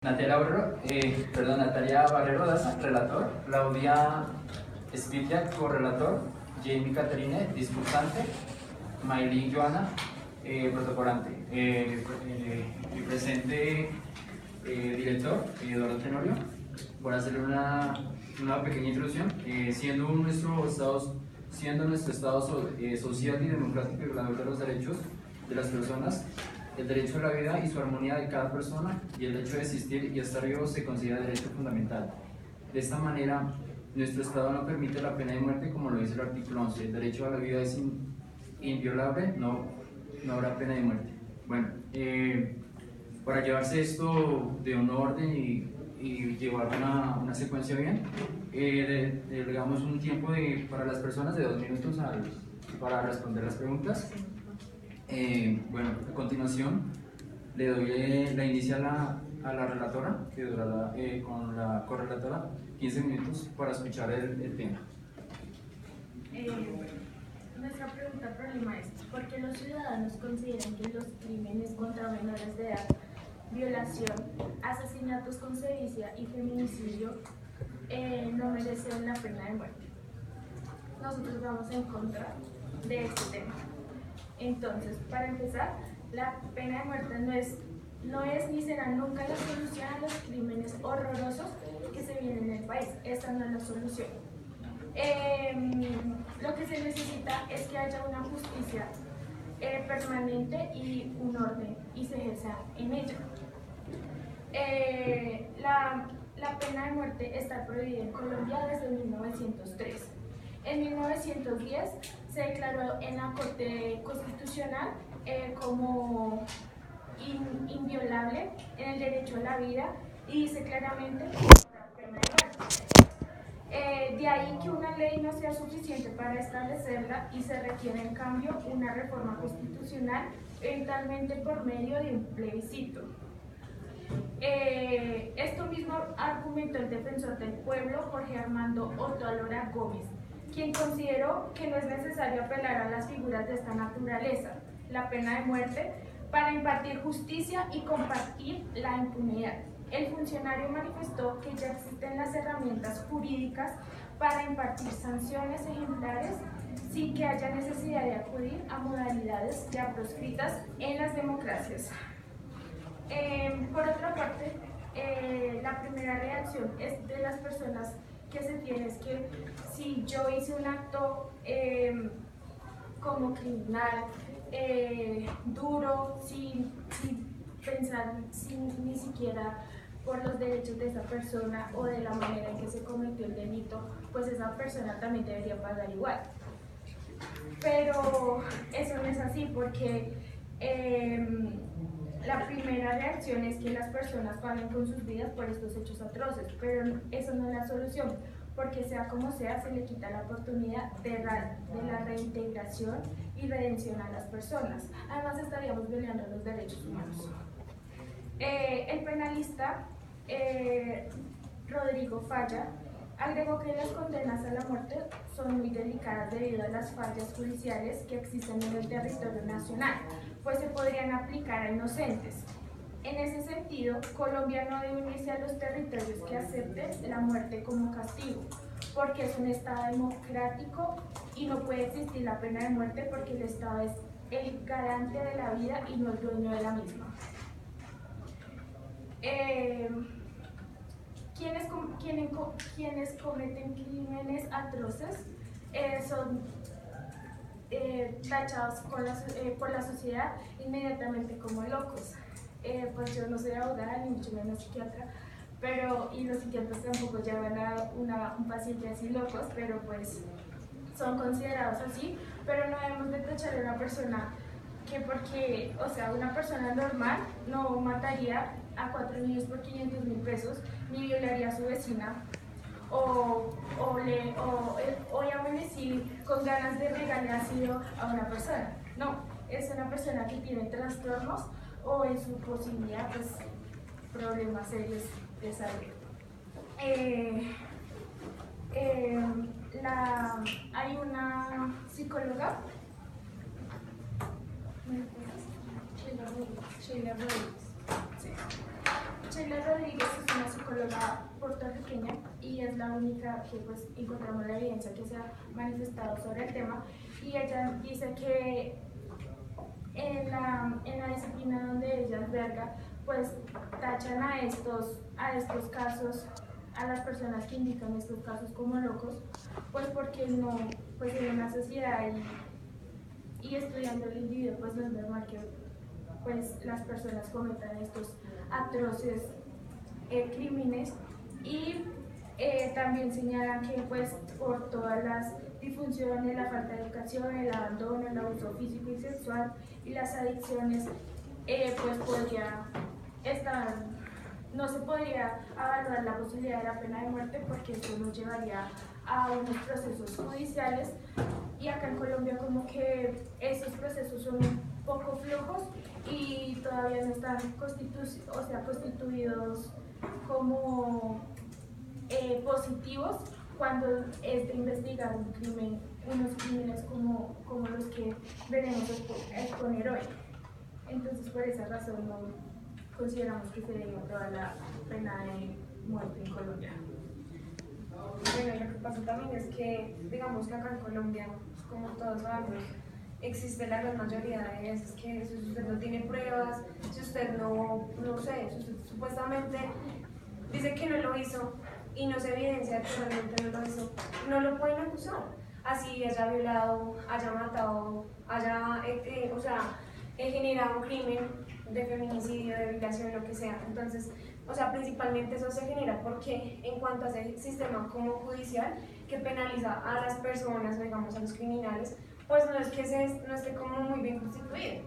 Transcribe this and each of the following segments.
Natalia Barrero Daza, relator, Claudia Spitia, correlator, Jamie Caterine, discursante, Mayli Joana, protocolante. Mi presente director, Eduardo Tenorio, voy a hacer una pequeña introducción. Siendo nuestro Estado social y democrático y violador de los derechos de las personas, el derecho a la vida y su armonía de cada persona y el hecho de existir y estar vivo se considera derecho fundamental. De esta manera, nuestro Estado no permite la pena de muerte como lo dice el artículo 11. El derecho a la vida es inviolable, no habrá pena de muerte. Bueno, para llevarse esto de un orden y llevar una secuencia bien, digamos un tiempo para las personas de 2 minutos para responder las preguntas. Bueno, a continuación le doy la inicial a la relatora, que durará con la correlatora 15 minutos para escuchar el tema. Nuestra problema es: ¿por qué los ciudadanos consideran que los crímenes contra menores de edad, violación, asesinatos con sevicia y feminicidio no merecen la pena de muerte? Nosotros vamos en contra de este tema. Entonces, para empezar, la pena de muerte no es ni será nunca la solución a los crímenes horrorosos que se vienen en el país. Esta no es la solución. Lo que se necesita es que haya una justicia permanente y un orden y se ejerza en ella. La pena de muerte está prohibida en Colombia desde 1903. En 1910 se declaró en la Corte Constitucional como inviolable en el derecho a la vida y dice claramente que la pena de muerte. De ahí que una ley no sea suficiente para establecerla y se requiere en cambio una reforma constitucional, eventualmente por medio de un plebiscito. Esto mismo argumentó el defensor del pueblo, Jorge Armando Otalora Gómez, quien consideró que no es necesario apelar a las figuras de esta naturaleza, la pena de muerte, para impartir justicia y combatir la impunidad. El funcionario manifestó que ya existen las herramientas jurídicas para impartir sanciones ejemplares sin que haya necesidad de acudir a modalidades ya proscritas en las democracias. Por otra parte, la primera reacción es de las personas que se tiene es que si yo hice un acto como criminal, duro, sin pensar, ni siquiera por los derechos de esa persona o de la manera en que se cometió el delito, pues esa persona también debería pagar igual. Pero eso no es así, porque la primera reacción es que las personas paguen con sus vidas por estos hechos atroces, pero eso no es la solución, porque sea como sea, se le quita la oportunidad de la reintegración y redención a las personas. Además, estaríamos violando los derechos humanos. El penalista Rodrigo Falla agregó que las condenas a la muerte son muy delicadas debido a las fallas judiciales que existen en el territorio nacional, pues se podrían aplicar a inocentes. En ese sentido, Colombia no debe unirse a los territorios que acepten la muerte como castigo, porque es un Estado democrático y no puede existir la pena de muerte porque el Estado es el garante de la vida y no el dueño de la misma. Quienes cometen crímenes atroces son tachados por la sociedad inmediatamente como locos. Pues yo no soy abogada ni mucho menos psiquiatra, y los psiquiatras tampoco llevan a un paciente así locos, pero pues son considerados así. Pero no debemos de tachar a una persona porque, o sea, una persona normal no mataría a 4 niños por 500.000 pesos, ni violaría a su vecina, hoy amanecí con ganas de regalar ácido a una persona. No, es una persona que tiene trastornos o en su posibilidad, pues, problemas serios de salud. Hay una psicóloga, Sheila Rodríguez, sí. Sheila Rodríguez es una psicóloga puertorriqueña y es la única que pues encontramos la evidencia que se ha manifestado sobre el tema, y ella dice que en la disciplina donde ella alberga, pues tachan a estos casos, a las personas que indican estos casos como locos, pues porque no, pues en una sociedad y estudiando el individuo, pues no es normal que pues las personas cometan estos atroces crímenes. Y también señalan que pues por todas las disfunciones, la falta de educación, el abandono, el abuso físico y sexual y las adicciones, pues podría estar, no se podría evaluar la posibilidad de la pena de muerte, porque esto nos llevaría a unos procesos judiciales, y acá en Colombia como que esos procesos son un poco flojos y todavía no están constituidos como positivos cuando es de investigar un crimen, unos crímenes como los que venimos a exponer hoy. Entonces, por esa razón no consideramos que se debe aprobar la pena de muerte en Colombia. Bueno, lo que pasa también es que, digamos que acá en Colombia, como todos sabemos, existe la gran mayoría de veces que si usted no tiene pruebas, si usted no sé, si usted supuestamente dice que no lo hizo y no se evidencia que realmente no lo hizo, no lo pueden acusar. Así haya violado, haya matado, haya, generado un crimen de feminicidio, de violación, lo que sea. Entonces, principalmente eso se genera porque en cuanto a ese sistema como judicial que penaliza a las personas, digamos a los criminales, pues no es que no esté como muy bien constituido.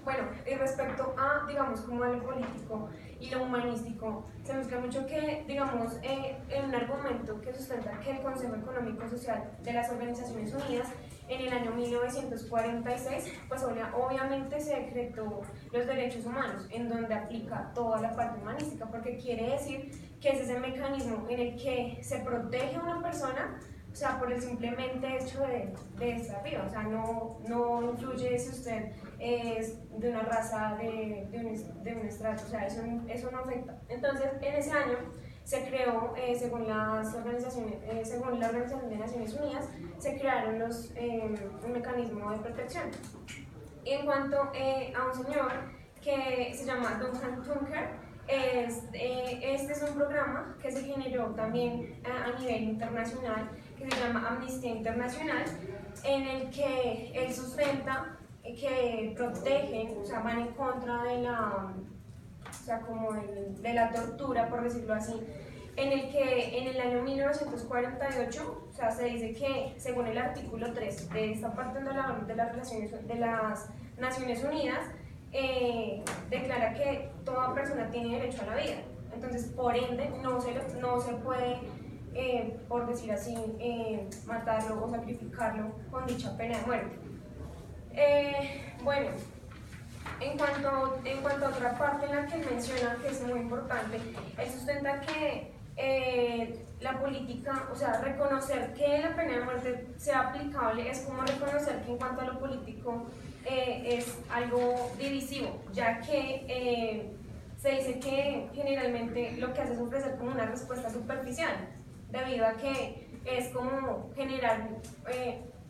Bueno, y respecto a, digamos, como a lo político y lo humanístico, se mezcla mucho que, digamos, en un argumento que sustenta que el Consejo Económico Social de las Organizaciones Unidas en el año 1946, pues obviamente se decretó los derechos humanos, en donde aplica toda la parte humanística, porque quiere decir que es ese mecanismo en el que se protege a una persona, o sea, por el simplemente hecho de estar viva. O sea, no influye si usted es de una raza, de un estrato, o sea, eso no afecta. Entonces, en ese año se creó, según la Organización de Naciones Unidas, se crearon un mecanismo de protección. En cuanto a un señor que se llama Duncan Tunker, este es un programa que se generó también a nivel internacional, que se llama Amnistía Internacional, en el que él sustenta que protegen, o sea, van en contra de de la tortura, por decirlo así, en el que en el año 1948, o sea, se dice que según el artículo 3 de esta parte de las Naciones Unidas, declara que toda persona tiene derecho a la vida. Entonces, por ende, no se puede, por decir así, matarlo o sacrificarlo con dicha pena de muerte. Bueno, en cuanto a otra parte en la que él menciona, que es muy importante, él sustenta que la política, o sea, reconocer que la pena de muerte sea aplicable es como reconocer que en cuanto a lo político es algo divisivo, ya que se dice que generalmente lo que hace es ofrecer como una respuesta superficial, debido a que es como generar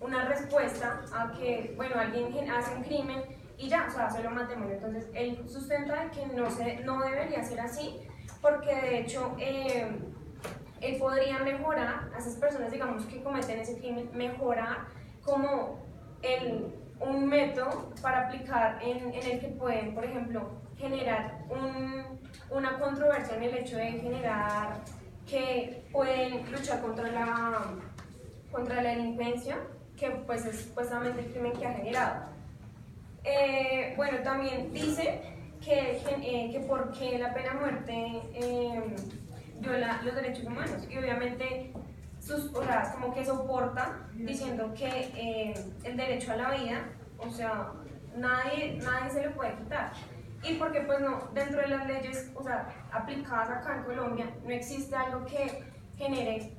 una respuesta a que, bueno, alguien hace un crimen y ya, o sea, se lo matemos. Entonces, él sustenta que no debería ser así, porque de hecho él podría mejorar a esas personas, digamos, que cometen ese crimen, mejorar como un método para aplicar en el que pueden, por ejemplo, generar una controversia en el hecho de generar que pueden luchar contra la delincuencia, que pues es supuestamente el crimen que ha generado. Bueno, también dice que porque la pena de muerte viola los derechos humanos, y obviamente como que soporta diciendo que el derecho a la vida, o sea, nadie se lo puede quitar. Y porque pues no, dentro de las leyes, o sea, aplicadas acá en Colombia, no existe algo que genere,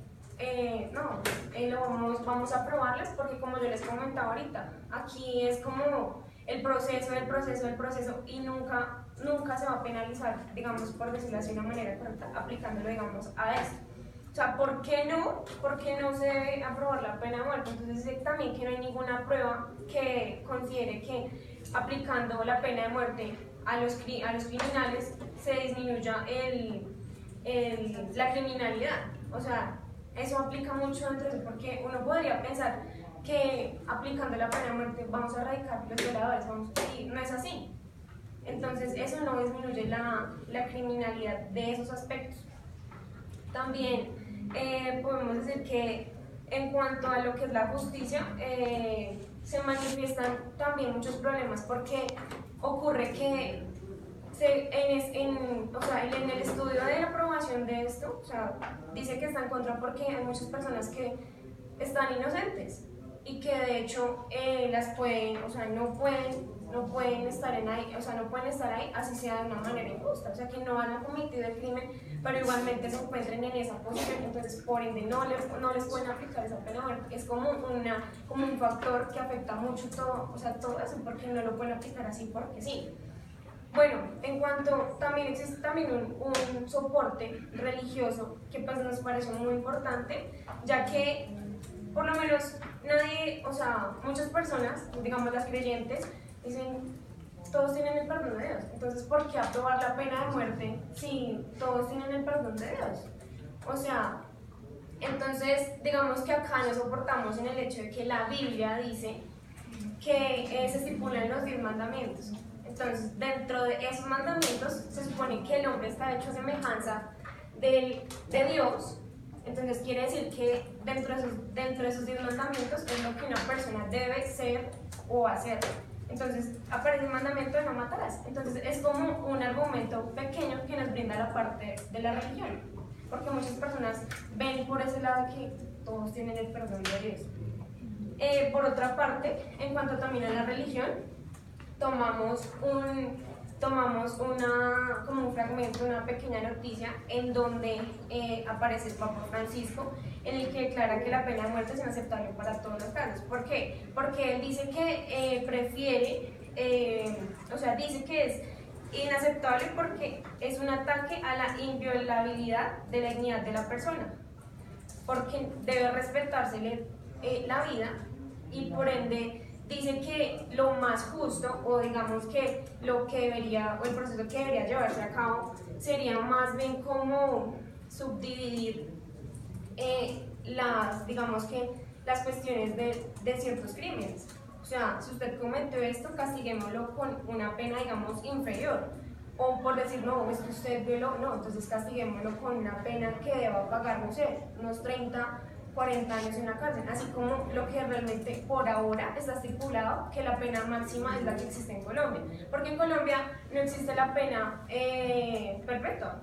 vamos a aprobarlas, porque como yo les comentaba ahorita, aquí es como el proceso, y nunca nunca se va a penalizar, digamos, por decirlo así de una manera correcta, aplicándolo, digamos, a esto. O sea, ¿por qué no? ¿Por qué no se debe aprobar la pena de muerte? Entonces dice también que no hay ninguna prueba que considere que aplicando la pena de muerte a los criminales se disminuya la criminalidad. O sea, eso aplica mucho dentro de eso, porque uno podría pensar que aplicando la pena de muerte vamos a erradicar los violadores, y no es así. Entonces eso no disminuye la criminalidad de esos aspectos. También podemos decir que en cuanto a lo que es la justicia, se manifiestan también muchos problemas, porque ocurre que en el estudio de la aprobación de esto, o sea, dice que está en contra porque hay muchas personas que están inocentes y que de hecho no pueden estar ahí, o sea, no pueden estar ahí así sea de una manera injusta, o sea, que no han cometido el crimen, pero igualmente se encuentren en esa posición, entonces por ende no les pueden aplicar esa pena de muerte. Es como un factor que afecta mucho todo eso, porque no lo pueden aplicar así porque sí. Bueno, en cuanto también existe también un soporte religioso que pues nos parece muy importante, ya que por lo menos muchas personas, digamos las creyentes, dicen todos tienen el perdón de Dios. Entonces, ¿por qué aprobar la pena de muerte si todos tienen el perdón de Dios? O sea, entonces digamos que acá nos soportamos en el hecho de que la Biblia dice que se estipulan los 10 mandamientos. Entonces, dentro de esos mandamientos se supone que el hombre está hecho a semejanza de Dios. Entonces quiere decir que dentro de esos 10 mandamientos es lo que una persona debe ser o hacer. Entonces aparece el mandamiento de no matarás. Entonces es como un argumento pequeño que nos brinda la parte de la religión, porque muchas personas ven por ese lado que todos tienen el perdón de Dios. Por otra parte, en cuanto también a la religión, tomamos como un fragmento, una pequeña noticia en donde aparece el Papa Francisco, en el que declara que la pena de muerte es inaceptable para todos los casos. ¿Por qué? Porque él dice que dice que es inaceptable porque es un ataque a la inviolabilidad de la dignidad de la persona, porque debe respetársele la vida, y por ende dice que lo más justo, o digamos que lo que debería, o el proceso que debería llevarse a cabo, sería más bien como subdividir las cuestiones de ciertos crímenes. O sea, si usted cometió esto, castiguémoslo con una pena, digamos, inferior. O por decir, no, es que usted violó, no, entonces castiguémoslo con una pena que deba pagar, no sé, unos 30, 40 años en la cárcel, así como lo que realmente por ahora está estipulado, que la pena máxima es la que existe en Colombia, porque en Colombia no existe la pena perpetua.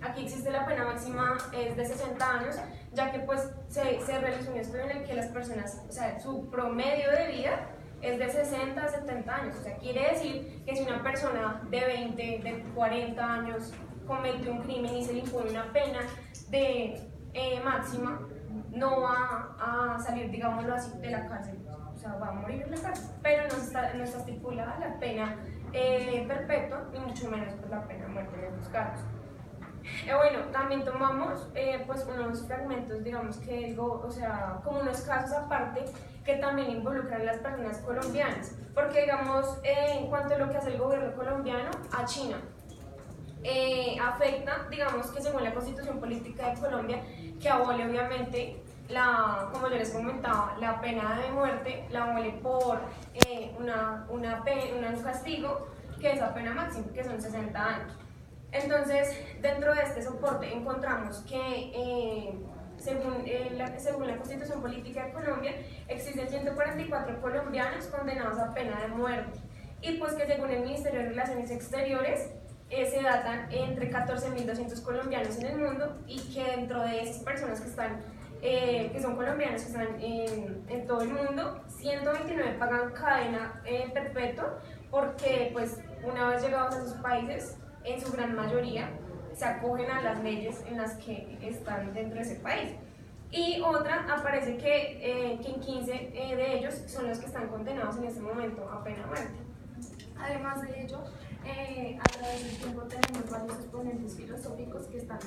Aquí existe la pena máxima es de 60 años, ya que pues se realizó un estudio en el que las personas, o sea, su promedio de vida es de 60 a 70 años, o sea, quiere decir que si una persona de 20, de 40 años comete un crimen y se le impone una pena de máxima, no va a salir, digámoslo así, de la cárcel, o sea, va a morir en la cárcel, pero no está estipulada la pena perpetua, ni mucho menos pues, la pena de muerte en estos casos. Bueno, también tomamos pues unos fragmentos, digamos que digo, o sea, como unos casos aparte que también involucran a las personas colombianas, porque digamos, en cuanto a lo que hace el gobierno colombiano a China, afecta, digamos que según la Constitución Política de Colombia, que abole obviamente, como yo les comentaba, la pena de muerte, la abole por un castigo que es la pena máxima, que son 60 años. Entonces, dentro de este soporte encontramos que según la Constitución Política de Colombia, existen 144 colombianos condenados a pena de muerte, y pues que según el Ministerio de Relaciones Exteriores, se datan entre 14.200 colombianos en el mundo, y que dentro de esas personas que son colombianos, que están en todo el mundo, 129 pagan cadena perpetua, porque pues una vez llegados a sus países, en su gran mayoría se acogen a las leyes en las que están dentro de ese país. Y otra, aparece que en 15 de ellos son los que están condenados en este momento a pena de muerte. Además de ello, a través del tiempo tenemos varios exponentes filosóficos que están